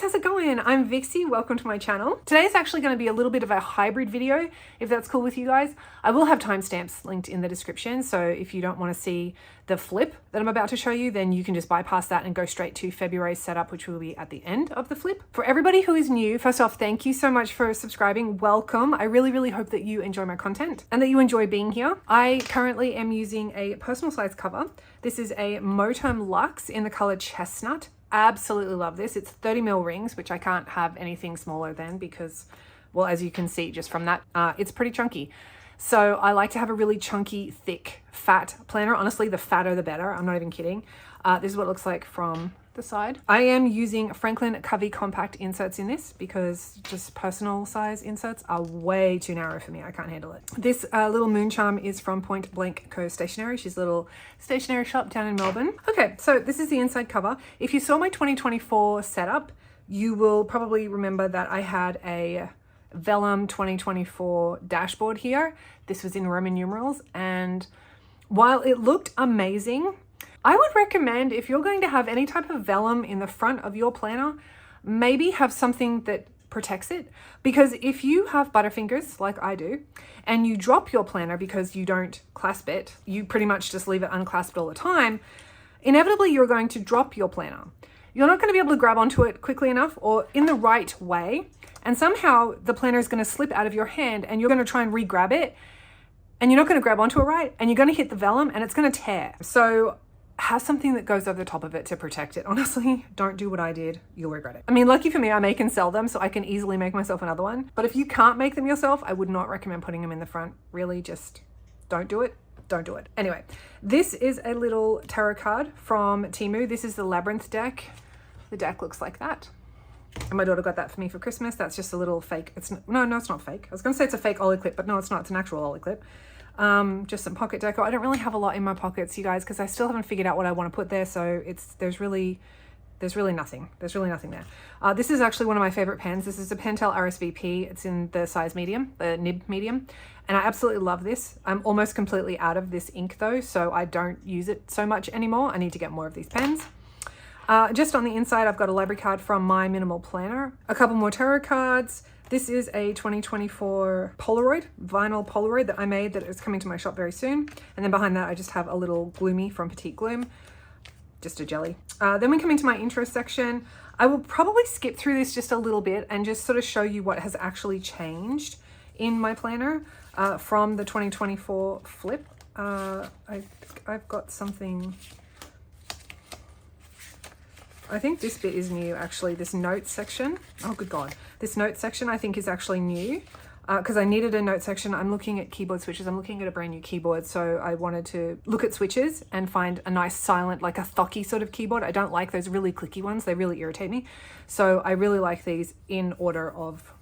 how's it going? I'm Vixie, welcome to my channel. Today's actually going to be a little bit of a hybrid video, if that's cool with you guys. I will have timestamps linked in the description, so if you don't want to see the flip that I'm about to show you, then you can just bypass that and go straight to February's setup, which will be at the end of the flip. For everybody who is new, first off, thank you so much for subscribing. Welcome. I really hope that you enjoy my content and that you enjoy being here. I currently am using a personal size cover. This is a Moterm Luxe in the color Chestnut. Absolutely love this. It's 30mm rings, which I can't have anything smaller than because, well, as you can see just from that, it's pretty chunky. So I like to have a really chunky, thick, fat planner. Honestly, the fatter the better. I'm not even kidding. This is what it looks like from the side. I am using Franklin Covey compact inserts in this because just personal size inserts are way too narrow for me. I can't handle it. This little moon charm is from Point Blank Co Stationery. She's a little stationery shop down in Melbourne. Okay, so this is the inside cover. If you saw my 2024 setup, you will probably remember that I had a Vellum 2024 dashboard here. This was in Roman numerals, and while it looked amazing, I would recommend, if you're going to have any type of vellum in the front of your planner, maybe have something that protects it. Because if you have butterfingers like I do, and you drop your planner because you don't clasp it, you pretty much just leave it unclasped all the time, inevitably you're going to drop your planner. You're not going to be able to grab onto it quickly enough or in the right way, and somehow the planner is going to slip out of your hand and you're going to try and re-grab it, and you're not going to grab onto it right, and you're going to hit the vellum and it's going to tear. So have something that goes over the top of it to protect it. Honestly, don't do what I did. You'll regret it. I mean, lucky for me, I make and sell them, so I can easily make myself another one. But if you can't make them yourself, I would not recommend putting them in the front. Really, just don't do it. Don't do it. Anyway, this is a little tarot card from Temu. This is the Labyrinth deck. The deck looks like that. And my daughter got that for me for Christmas. That's just a little fake. No, it's not fake. I was going to say it's a fake ollie clip, but no, it's not. It's an actual ollie clip. Just some pocket deco. I don't really have a lot in my pockets, you guys, because I still haven't figured out what I want to put there. So there's really nothing. There's really nothing there. This is actually one of my favorite pens. This is a Pentel RSVP. It's in the size medium, the nib medium. And I absolutely love this. I'm almost completely out of this ink though, so I don't use it so much anymore. I need to get more of these pens. Just on the inside, I've got a library card from My Minimal Planner, a couple more tarot cards. This is a 2024 Polaroid, vinyl Polaroid that I made that is coming to my shop very soon. And then behind that, I just have a little Gloomy from Petite Gloom, just a jelly. Then we come into my intro section. I will probably skip through this just a little bit and just sort of show you what has actually changed in my planner from the 2024 flip. I've got something. I think this bit is new, actually, this notes section. Oh, good God. This notes section I think is actually new because I needed a note section. I'm looking at keyboard switches. I'm looking at a brand new keyboard. So I wanted to look at switches and find a nice silent, like a thocky sort of keyboard. I don't like those really clicky ones. They really irritate me. So I really like these in order of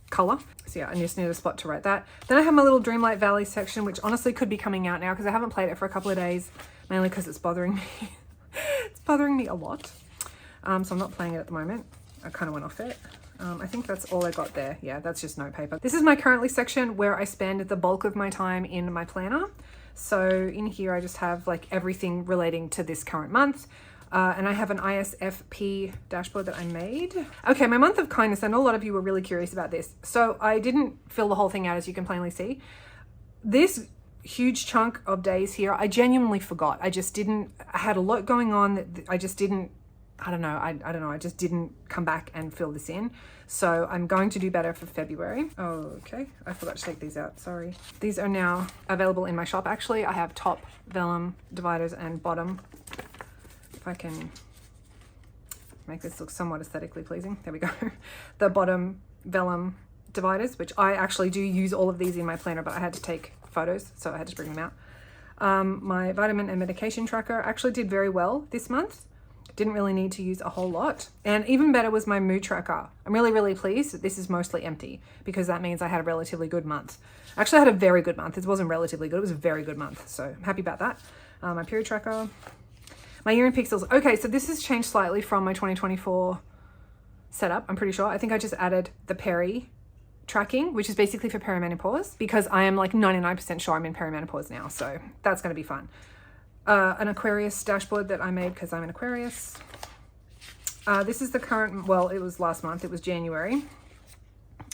color. So yeah, I just need a spot to write that. Then I have my little Dreamlight Valley section, which honestly could be coming out now because I haven't played it for a couple of days, mainly because it's bothering me. It's bothering me a lot. So I'm not playing it at the moment. I kind of went off it. I think that's all I got there. Yeah, that's just note paper. This is my currently section where I spend the bulk of my time in my planner. So in here, I just have like everything relating to this current month. And I have an ISFP dashboard that I made. Okay, my month of kindness. I know a lot of you were really curious about this. So I didn't fill the whole thing out, as you can plainly see. This huge chunk of days here, I genuinely forgot. I had a lot going on that I just didn't, I don't know. I just didn't come back and fill this in. So I'm going to do better for February. Oh, okay. I forgot to take these out. Sorry. These are now available in my shop. Actually, I have top vellum dividers and bottom. If I can make this look somewhat aesthetically pleasing. There we go. The bottom vellum dividers, which I actually do use all of these in my planner, but I had to take photos, so I had to bring them out. My vitamin and medication tracker actually did very well this month. Didn't really need to use a whole lot. And even better was my mood tracker. I'm really pleased that this is mostly empty because that means I had a relatively good month. Actually, I had a very good month. It wasn't relatively good. It was a very good month. So I'm happy about that. My period tracker, my year in pixels. Okay, so this has changed slightly from my 2024 setup. I'm pretty sure. I think I just added the peri tracking, which is basically for perimenopause because I am like 99% sure I'm in perimenopause now. So that's going to be fun. An Aquarius dashboard that I made because I'm an Aquarius. This is the current, well, it was last month, it was January.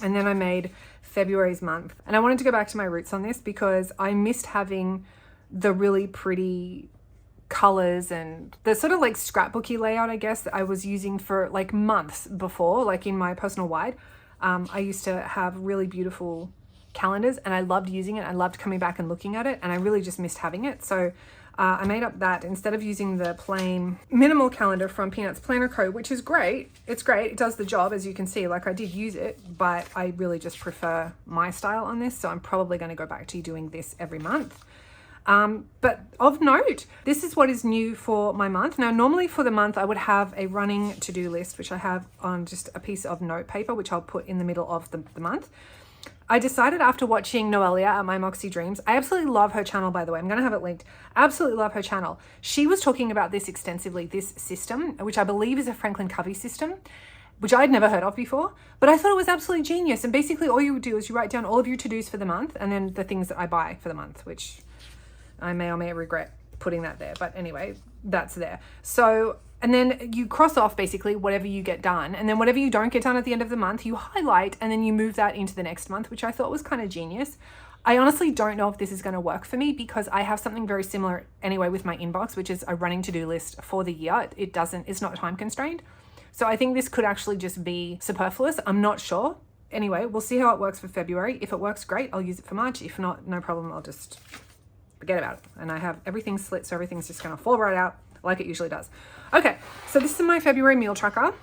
And then I made February's month. And I wanted to go back to my roots on this because I missed having the really pretty colors and the sort of like scrapbooky layout, I guess, that I was using for like months before, like in my personal wide. I used to have really beautiful calendars and I loved using it. I loved coming back and looking at it, and I really just missed having it. So I made up that instead of using the plain minimal calendar from Peanuts Planner Co., which is great. It's great. It does the job, as you can see. Like, I did use it, but I really just prefer my style on this. So I'm probably going to go back to doing this every month. But of note, this is what is new for my month. Now, normally for the month, I would have a running to-do list, which I have on just a piece of note paper, which I'll put in the middle of the month. I decided after watching Noelia at My Moxie Dreams, I absolutely love her channel, by the way. I'm going to have it linked. Absolutely love her channel. She was talking about this extensively, this system, which I believe is a Franklin Covey system, which I'd never heard of before, but I thought it was absolutely genius. And basically all you would do is you write down all of your to-dos for the month and then the things that I buy for the month, which I may or may regret putting that there. But anyway, that's there. So, and then you cross off basically whatever you get done. And then whatever you don't get done at the end of the month, you highlight and then you move that into the next month, which I thought was kind of genius. I honestly don't know if this is going to work for me because I have something very similar anyway with my inbox, which is a running to-do list for the year. It's not time constrained. So I think this could actually just be superfluous. I'm not sure. Anyway, we'll see how it works for February. If it works, great. I'll use it for March. If not, no problem. I'll just forget about it. And I have everything slit, so everything's just going to fall right out like it usually does. Okay, so this is my February meal tracker.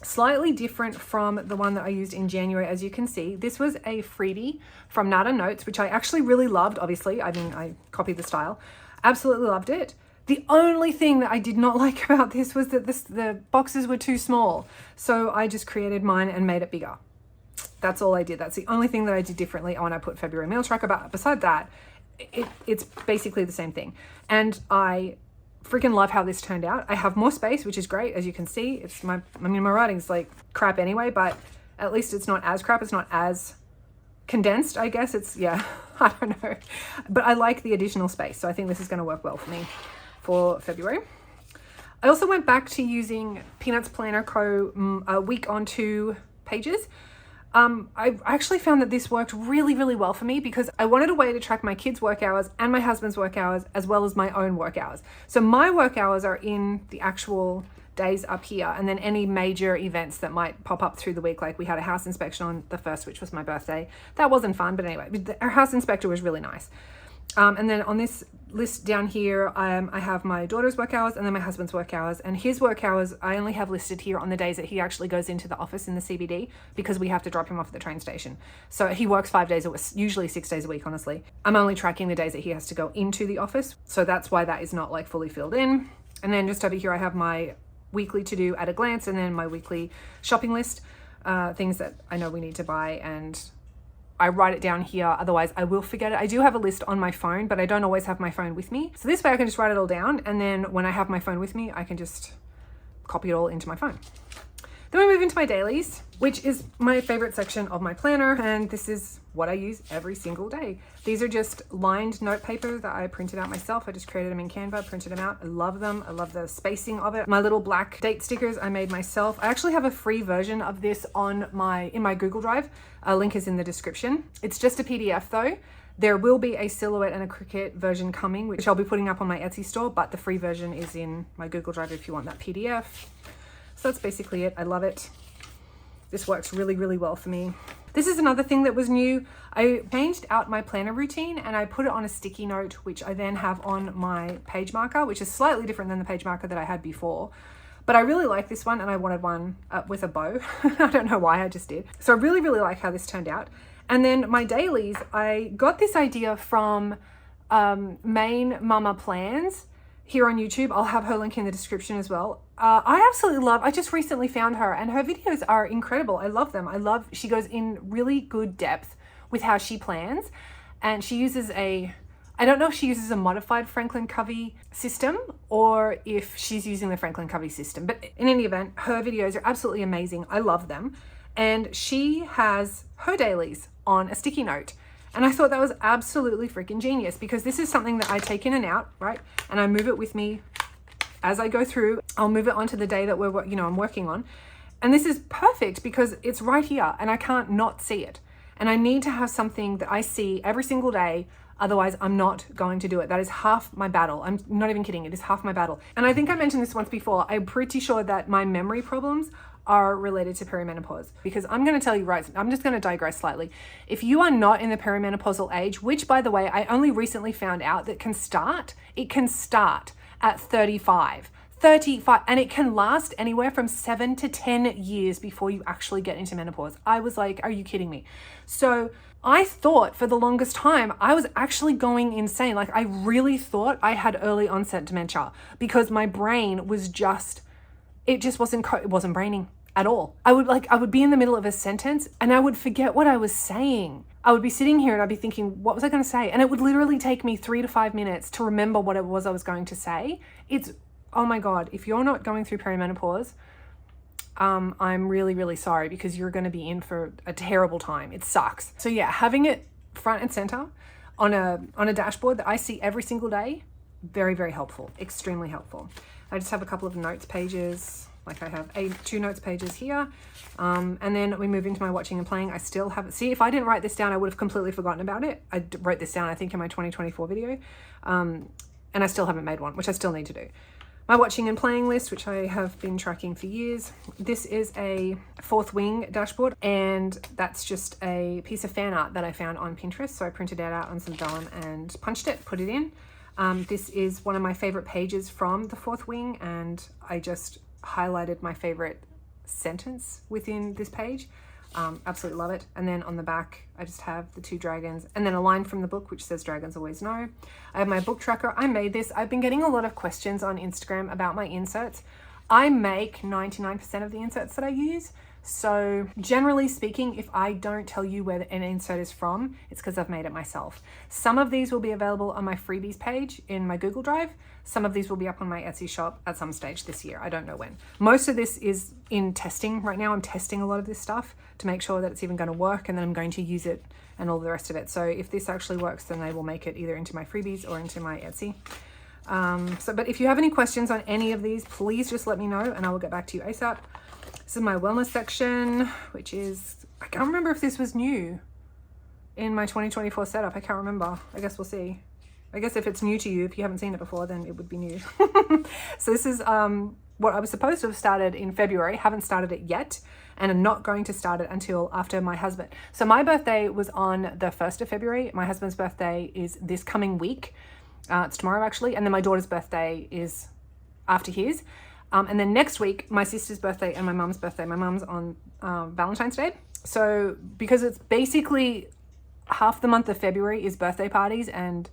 Slightly different from the one that I used in January, as you can see. This was a freebie from Nada Notes, which I actually really loved, obviously. I mean, I copied the style. Absolutely loved it. The only thing that I did not like about this was that the boxes were too small. So I just created mine and made it bigger. That's all I did. That's the only thing that I did differently when I put February meal tracker. But beside that, it's basically the same thing. And I freaking love how this turned out. I have more space, which is great. As you can see, my writing's like crap anyway, but at least it's not as crap. It's not as condensed, I guess. It's, yeah, I don't know. But I like the additional space. So I think this is going to work well for me for February. I also went back to using Peanuts Planner Co. a week on 2 pages. I actually found that this worked really, really well for me because I wanted a way to track my kids' work hours and my husband's work hours as well as my own work hours. So my work hours are in the actual days up here, and then any major events that might pop up through the week, like we had a house inspection on the 1st, which was my birthday. That wasn't fun, but anyway, our house inspector was really nice. And then on this list down here, I have my daughter's work hours and then my husband's work hours. And his work hours, I only have listed here on the days that he actually goes into the office in the CBD because we have to drop him off at the train station. So he works 5 days a week, usually 6 days a week, honestly. I'm only tracking the days that he has to go into the office. So that's why that is not like fully filled in. And then just over here, I have my weekly to do at a glance and then my weekly shopping list, things that I know we need to buy, and I write it down here, otherwise I will forget it. I do have a list on my phone, but I don't always have my phone with me. So this way I can just write it all down, and then when I have my phone with me, I can just copy it all into my phone. Then we move into my dailies, which is my favorite section of my planner, and this is what I use every single day. These are just lined note paper that I printed out myself. I just created them in Canva, printed them out. I love them. I love the spacing of it. My little black date stickers I made myself. I actually have a free version of this in my Google Drive. A link is in the description. It's just a PDF though. There will be a silhouette and a cricket version coming, which I'll be putting up on my Etsy store, but the free version is in my Google Drive if you want that PDF. So that's basically it. I love it. This works really, really well for me. This is another thing that was new. I changed out my planner routine and I put it on a sticky note, which I then have on my page marker, which is slightly different than the page marker that I had before. But I really like this one, and I wanted one with a bow. I don't know why, I just did. So I really, really like how this turned out. And then my dailies, I got this idea from Main Mama Plans here on YouTube. I'll have her link in the description as well. I absolutely love, I just recently found her and her videos are incredible. I love them. She goes in really good depth with how she plans, and she uses I don't know if she uses a modified Franklin Covey system or if she's using the Franklin Covey system, but in any event, her videos are absolutely amazing. I love them. And she has her dailies on a sticky note. And I thought that was absolutely freaking genius because this is something that I take in and out, right? And I move it with me as I go through, I'll move it onto the day that I'm working on. And this is perfect because it's right here and I can't not see it. And I need to have something that I see every single day. Otherwise, I'm not going to do it. That is half my battle. I'm not even kidding. It is half my battle. And I think I mentioned this once before. I'm pretty sure that my memory problems are related to perimenopause, because I'm going to tell you, right, I'm just going to digress slightly. If you are not in the perimenopausal age, which by the way, I only recently found out that it can start at 35, and it can last anywhere from 7 to 10 years before you actually get into menopause. I was like, are you kidding me? So I thought for the longest time, I was actually going insane. Like I really thought I had early onset dementia because my brain was it wasn't braining at all. I would be in the middle of a sentence and I would forget what I was saying. I would be sitting here and I'd be thinking, what was I going to say? And it would literally take me 3 to 5 minutes to remember what it was I was going to say. Oh my God, if you're not going through perimenopause, I'm really, really sorry, because you're going to be in for a terrible time. It sucks. So yeah, having it front and center on a dashboard that I see every single day, very, very helpful, extremely helpful. I just have a couple of notes pages. Like I have 2 notes pages here. And then we move into my watching and playing. I still have it. See, if I didn't write this down, I would have completely forgotten about it. I wrote this down, I think, in my 2024 video. And I still haven't made one, which I still need to do. My watching and playing list, which I have been tracking for years. This is a Fourth Wing dashboard, and that's just a piece of fan art that I found on Pinterest. So I printed it out on some vellum and punched it, put it in. This is one of my favorite pages from the Fourth Wing, and I just highlighted my favorite sentence within this page. Absolutely love it. And then on the back, I just have the 2 dragons and then a line from the book, which says dragons always know. I have my book tracker. I made this. I've been getting a lot of questions on Instagram about my inserts. I make 99% of the inserts that I use. So generally speaking, if I don't tell you where an insert is from, it's because I've made it myself. Some of these will be available on my freebies page in my Google Drive. Some of these will be up on my Etsy shop at some stage this year. I don't know when. Most of this is in testing right now. I'm testing a lot of this stuff to make sure that it's even going to work, and then I'm going to use it and all the rest of it. So if this actually works, then I will make it either into my freebies or into my Etsy. But if you have any questions on any of these, please just let me know and I will get back to you ASAP. This is my wellness section, which is, I can't remember if this was new in my 2024 setup. I can't remember. I guess we'll see. I guess if it's new to you, if you haven't seen it before, then it would be new. So this is what I was supposed to have started in February. Haven't started it yet, and I'm not going to start it until after my husband. So my birthday was on the 1st of February. My husband's birthday is this coming week. It's tomorrow actually. And then my daughter's birthday is after his. And then next week, my sister's birthday and my mum's birthday. My mum's on Valentine's Day. So because it's basically half the month of February is birthday parties and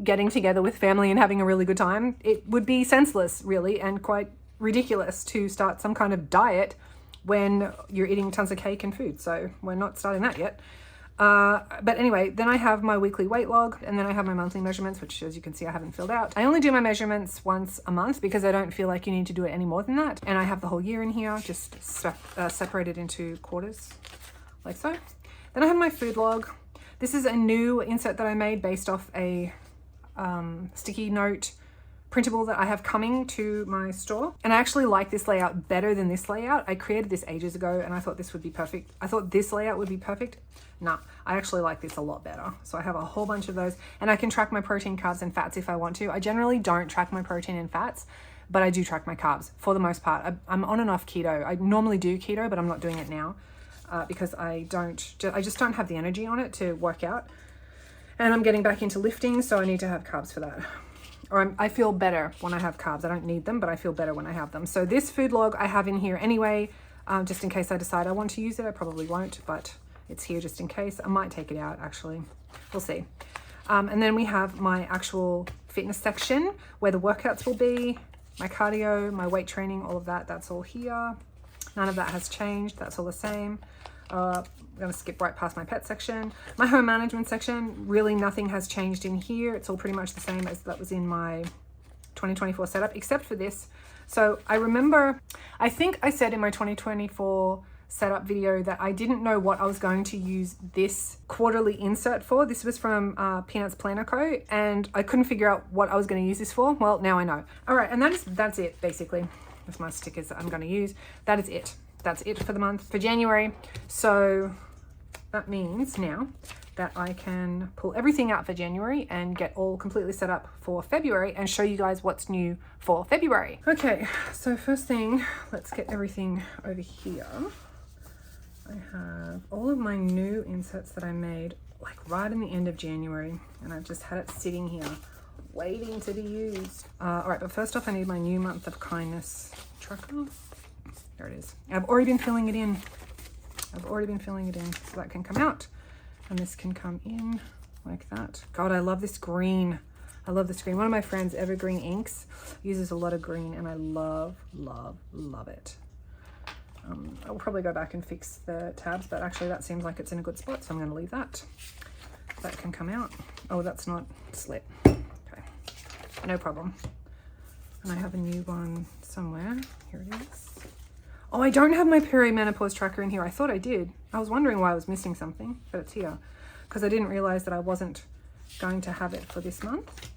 getting together with family and having a really good time, it would be senseless really and quite ridiculous to start some kind of diet when you're eating tons of cake and food. So we're not starting that yet. But anyway, then I have my weekly weight log, and then I have my monthly measurements, which as you can see, I haven't filled out. I only do my measurements once a month because I don't feel like you need to do it any more than that. And I have the whole year in here, just separated into quarters like so. Then I have my food log. This is a new insert that I made based off a sticky note printable that I have coming to my store. And I actually like this layout better than this layout. I created this ages ago and I thought this would be perfect. I thought this layout would be perfect. Nah, I actually like this a lot better. So I have a whole bunch of those, and I can track my protein, carbs, and fats if I want to. I generally don't track my protein and fats, but I do track my carbs for the most part. I'm on and off keto. I normally do keto, but I'm not doing it now because I just don't have the energy on it to work out. And I'm getting back into lifting, so I need to have carbs for that. Or I feel better when I have carbs. I don't need them, but I feel better when I have them. So this food log I have in here anyway, just in case I decide I want to use it. I probably won't, but it's here just in case. I might take it out actually. We'll see. And then we have my actual fitness section where the workouts will be, my cardio, my weight training, all of that. That's all here. None of that has changed. That's all the same. I'm going to skip right past my pet section. My home management section, really nothing has changed in here. It's all pretty much the same as that was in my 2024 setup, except for this. So I remember, I think I said in my 2024 setup video that I didn't know what I was going to use this quarterly insert for. This was from Peanuts Planner Co. and I couldn't figure out what I was going to use this for. Well, now I know. All right, and that's it basically. That's my stickers that I'm going to use. That is it. That's it for the month, for January. So that means now that I can pull everything out for January and get all completely set up for February and show you guys what's new for February. Okay, so first thing, let's get everything over here. I have all of my new inserts that I made like right in the end of January, and I've just had it sitting here waiting to be used. All right, but first off, I need my new month of kindness tracker. There it is. I've already been filling it in. So that can come out and this can come in like that. God, I love this green. I love this green. One of my friends, Evergreen Inks, uses a lot of green and I love, love, love it. I'll probably go back and fix the tabs, but actually that seems like it's in a good spot, so I'm going to leave that. That can come out. Oh, that's not slit. Okay, no problem. And I have a new one somewhere. Here it is. Oh, I don't have my perimenopause tracker in here. I thought I did. I was wondering why I was missing something, but it's here because I didn't realize that I wasn't going to have it for this month.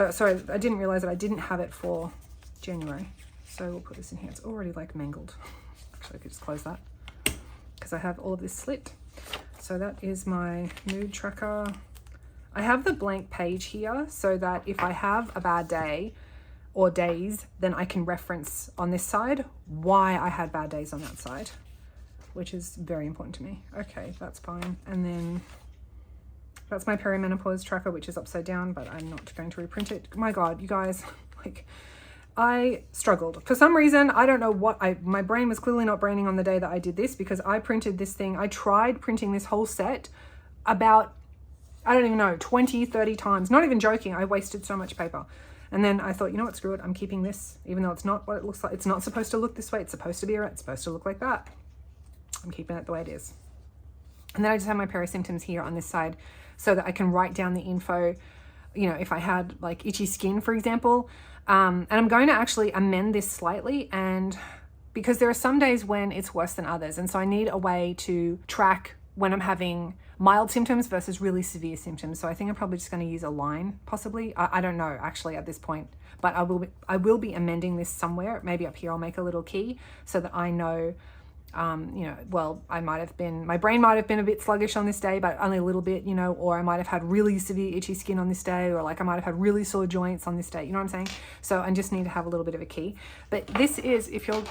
Sorry, I didn't realize that I didn't have it for January. So we'll put this in here. It's already like mangled. Actually, I could just close that because I have all of this slit. So that is my mood tracker. I have the blank page here so that if I have a bad day or days, then I can reference on this side why I had bad days on that side, which is very important to me. Okay, that's fine. And then that's my perimenopause tracker, which is upside down, but I'm not going to reprint it. My God, you guys, like I struggled. For some reason, I don't know what, my brain was clearly not braining on the day that I did this because I printed this thing. I tried printing this whole set about, I don't even know, 20, 30 times. Not even joking, I wasted so much paper. And then I thought, you know what, screw it, I'm keeping this, even though it's not what it looks like. It's not supposed to look this way. It's supposed to be, it's supposed to look like that. I'm keeping it the way it is. And then I just have my 𝚑𝚗𝚡𝚗𝚏 here on this side so that I can write down the info, you know, if I had like itchy skin, for example. And I'm going to actually amend this slightly, and because there are some days when it's worse than others. And so I need a way to track when I'm having mild symptoms versus really severe symptoms. So I think I'm probably just going to use a line, possibly. I don't know actually at this point, but I will be amending this somewhere. Maybe up here I'll make a little key so that I know, you know, well, my brain might have been a bit sluggish on this day, but only a little bit, you know, or I might have had really severe itchy skin on this day, or like I might have had really sore joints on this day, you know what I'm saying? So I just need to have a little bit of a key. But this is, if you're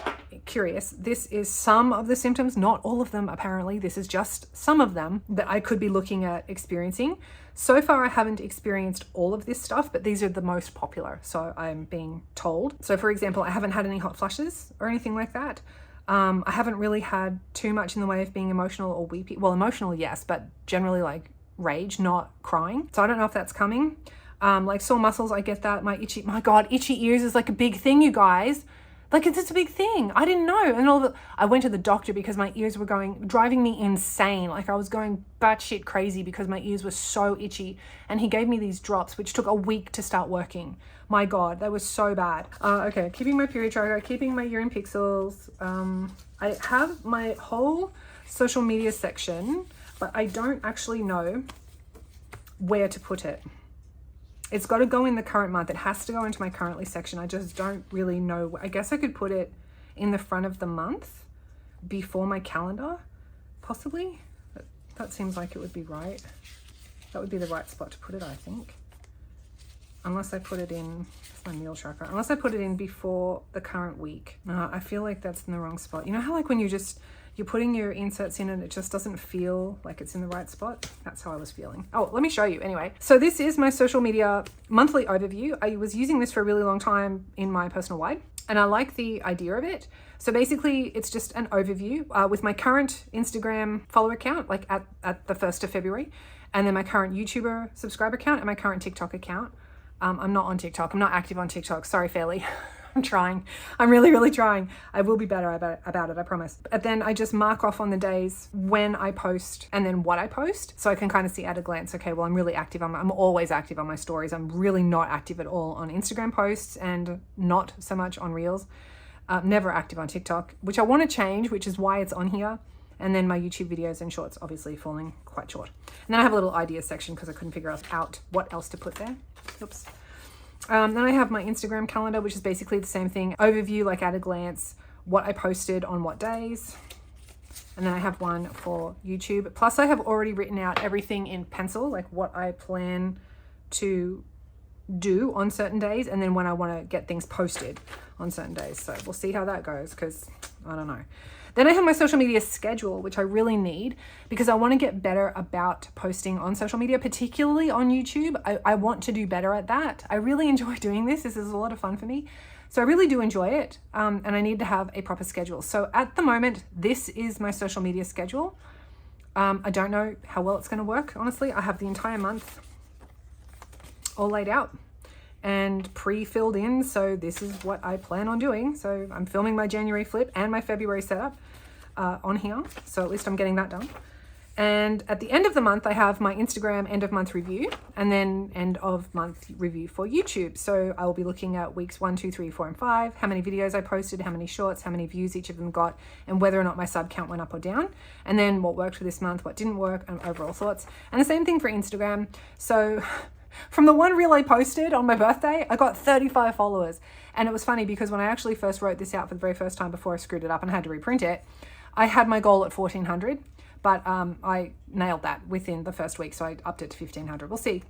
curious, this is some of the symptoms, not all of them apparently. This is just some of them that I could be looking at experiencing. So far I haven't experienced all of this stuff, but these are the most popular, so I'm being told. So for example, I haven't had any hot flushes or anything like that. I haven't really had too much in the way of being emotional or weepy. Well, emotional, yes, but generally like rage, not crying. So I don't know if that's coming. Like sore muscles, I get that. My God, itchy ears is like a big thing, you guys. Like it's a big thing. I didn't know. And I went to the doctor because my ears were driving me insane. Like I was going batshit crazy because my ears were so itchy. And he gave me these drops, which took a week to start working. My God, they were so bad. Okay, keeping my period tracker, keeping my urine pixels. I have my whole social media section, but I don't actually know where to put it. It's got to go in the current month. It has to go into my currently section. I just don't really know. I guess I could put it in the front of the month before my calendar, possibly. That seems like it would be right. That would be the right spot to put it, I think. Unless I put it in, that's my meal tracker. Unless I put it in before the current week. No, I feel like that's in the wrong spot. You know how like when you're putting your inserts in and it just doesn't feel like it's in the right spot? That's how I was feeling. Oh, let me show you anyway. So this is my social media monthly overview. I was using this for a really long time in my personal wide, and I like the idea of it. So basically it's just an overview with my current Instagram follower count, like at the 1st of February, and then my current YouTuber subscriber count and my current TikTok account. I'm not on TikTok. I'm not active on TikTok. Sorry, Fairly. I'm trying. I'm really, really trying. I will be better about it, I promise. But then I just mark off on the days when I post and then what I post. So I can kind of see at a glance, okay, well, I'm really active. I'm always active on my stories. I'm really not active at all on Instagram posts and not so much on Reels. Never active on TikTok, which I want to change, which is why it's on here. And then my YouTube videos and shorts obviously falling quite short. And then I have a little ideas section because I couldn't figure out what else to put there. Oops. Then I have my Instagram calendar, which is basically the same thing. Overview, like at a glance, what I posted on what days. And then I have one for YouTube. Plus I have already written out everything in pencil, like what I plan to do on certain days, and then when I want to get things posted on certain days. So we'll see how that goes, because I don't know. Then I have my social media schedule, which I really need because I want to get better about posting on social media, particularly on YouTube. I want to do better at that. I really enjoy doing this. This is a lot of fun for me. So I really do enjoy it. And I need to have a proper schedule. So at the moment, this is my social media schedule. I don't know how well it's going to work. Honestly, I have the entire month all laid out and pre-filled in. So this is what I plan on doing. So I'm filming my January flip and my February setup on here. So at least I'm getting that done. And at the end of the month, I have my Instagram end of month review and then end of month review for YouTube. So I will be looking at weeks 1, 2, 3, 4, and 5, how many videos I posted, how many shorts, how many views each of them got, and whether or not my sub count went up or down. And then what worked for this month, what didn't work, and overall thoughts. And the same thing for Instagram. So from the one reel I posted on my birthday, I got 35 followers. And it was funny because when I actually first wrote this out for the very first time before I screwed it up and had to reprint it, I had my goal at 1,400. But I nailed that within the first week, so I upped it to 1,500. We'll see.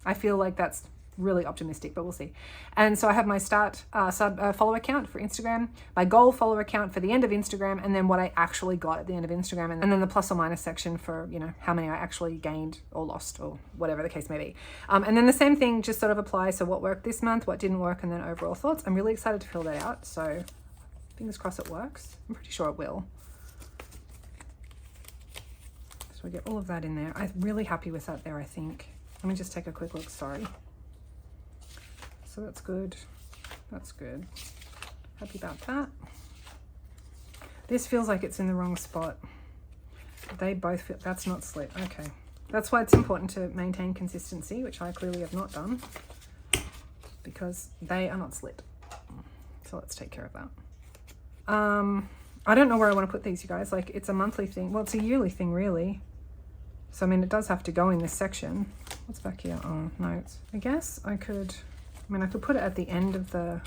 I feel like that's really optimistic, but we'll see. And so I have my start follower count for Instagram, my goal follower count for the end of Instagram, and then what I actually got at the end of Instagram, and then the plus or minus section for, you know, how many I actually gained or lost or whatever the case may be. And then the same thing just sort of applies. So what worked this month, what didn't work, and then overall thoughts. I'm really excited to fill that out. So fingers crossed it works. I'm pretty sure it will. So I get all of that in there. I'm really happy with that there, I think. Let me just take a quick look, sorry. So that's good. That's good. Happy about that. This feels like it's in the wrong spot. They both feel, that's not slit. Okay. That's why it's important to maintain consistency, which I clearly have not done, because they are not slit. So let's take care of that. I don't know where I want to put these, you guys. Like, it's a monthly thing. Well, it's a yearly thing, really. So, I mean, it does have to go in this section. What's back here? Oh, notes. I guess I could, I mean, I could put it at the end of the,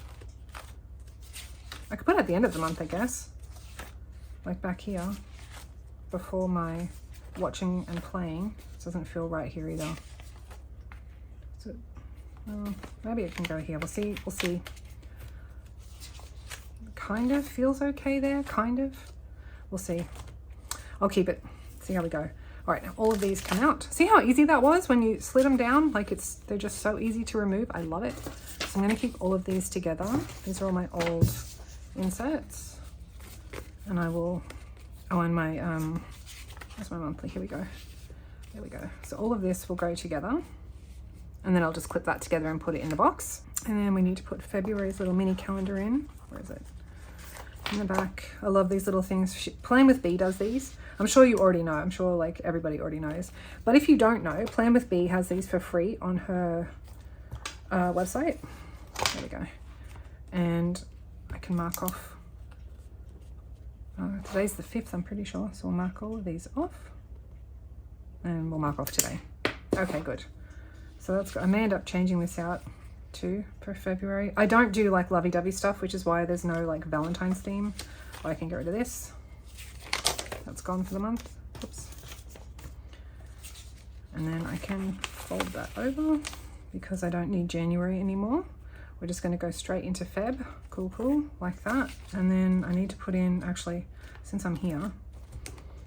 I could put it at the end of the month, I guess. Like back here, before my watching and playing. This doesn't feel right here either. So, maybe it can go here. We'll see. We'll see. Kind of feels okay there, kind of. We'll see. I'll keep it. See how we go. All right, now all of these come out. See how easy that was when you slid them down? Like they're just so easy to remove. I love it. So I'm gonna keep all of these together. These are all my old inserts. And I will, oh, and my, where's my monthly? Here we go. There we go. So all of this will go together. And then I'll just clip that together and put it in the box. And then we need to put February's little mini calendar in. Where is it? In the back. I love these little things. Plan with B does these. I'm sure you already know. I'm sure like everybody already knows. But if you don't know, Plan with B has these for free on her website. There we go. And I can mark off. Today's the 5th, I'm pretty sure. So we'll mark all of these off. And we'll mark off today. Okay, good. So that's good. I may end up changing this out too for February. I don't do like lovey-dovey stuff, which is why there's no like Valentine's theme. Or I can get rid of this. That's gone for the month. Oops. And then I can fold that over because I don't need January anymore. We're just going to go straight into Feb. Cool, cool, like that. And then I need to put in, actually, since I'm here,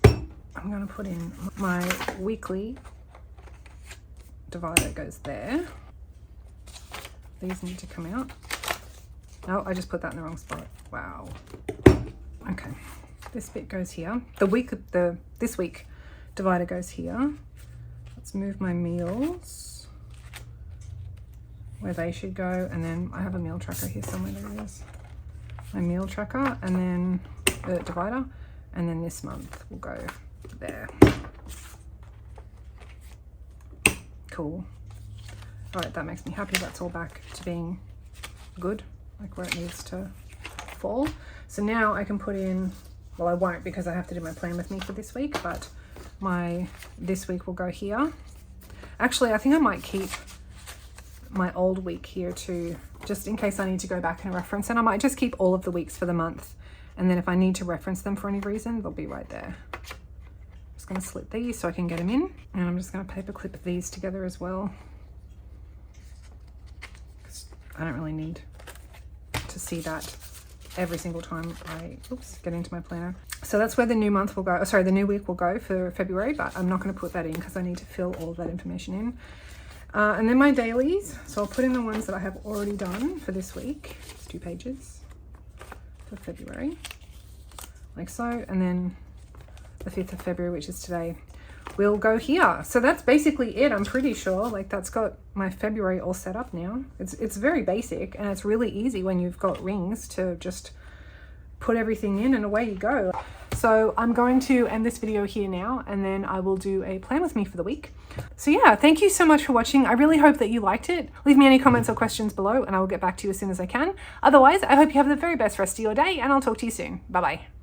I'm going to put in my weekly divider goes there. These need to come out. No, I just put that in the wrong spot. Wow. Okay. This bit goes here. This week divider goes here. Let's move my meals where they should go. And then I have a meal tracker here somewhere. There it is. My meal tracker and then the divider. And then this month will go there. Cool. All right, that makes me happy. That's all back to being good, like where it needs to fall. So now I can put in, well, I won't because I have to do my plan with me for this week, but this week will go here. Actually, I think I might keep my old week here too, just in case I need to go back and reference, and I might just keep all of the weeks for the month, and then if I need to reference them for any reason, they'll be right there. Just going to slit these so I can get them in, and I'm just going to paper clip these together as well. I don't really need to see that every single time I get into my planner. So that's where the new month will go, sorry, the new week will go for February, but I'm not going to put that in because I need to fill all of that information in. And then my dailies, so I'll put in the ones that I have already done for this week. It's 2 pages for February, like so, and then the 5th of February, which is today, will go here. So that's basically it, I'm pretty sure. Like, that's got my February all set up now. It's very basic, and it's really easy when you've got rings to just put everything in and away you go. So I'm going to end this video here now, and then I will do a plan with me for the week. So yeah, thank you so much for watching. I really hope that you liked it. Leave me any comments or questions below and I will get back to you as soon as I can. Otherwise, I hope you have the very best rest of your day, and I'll talk to you soon. Bye bye.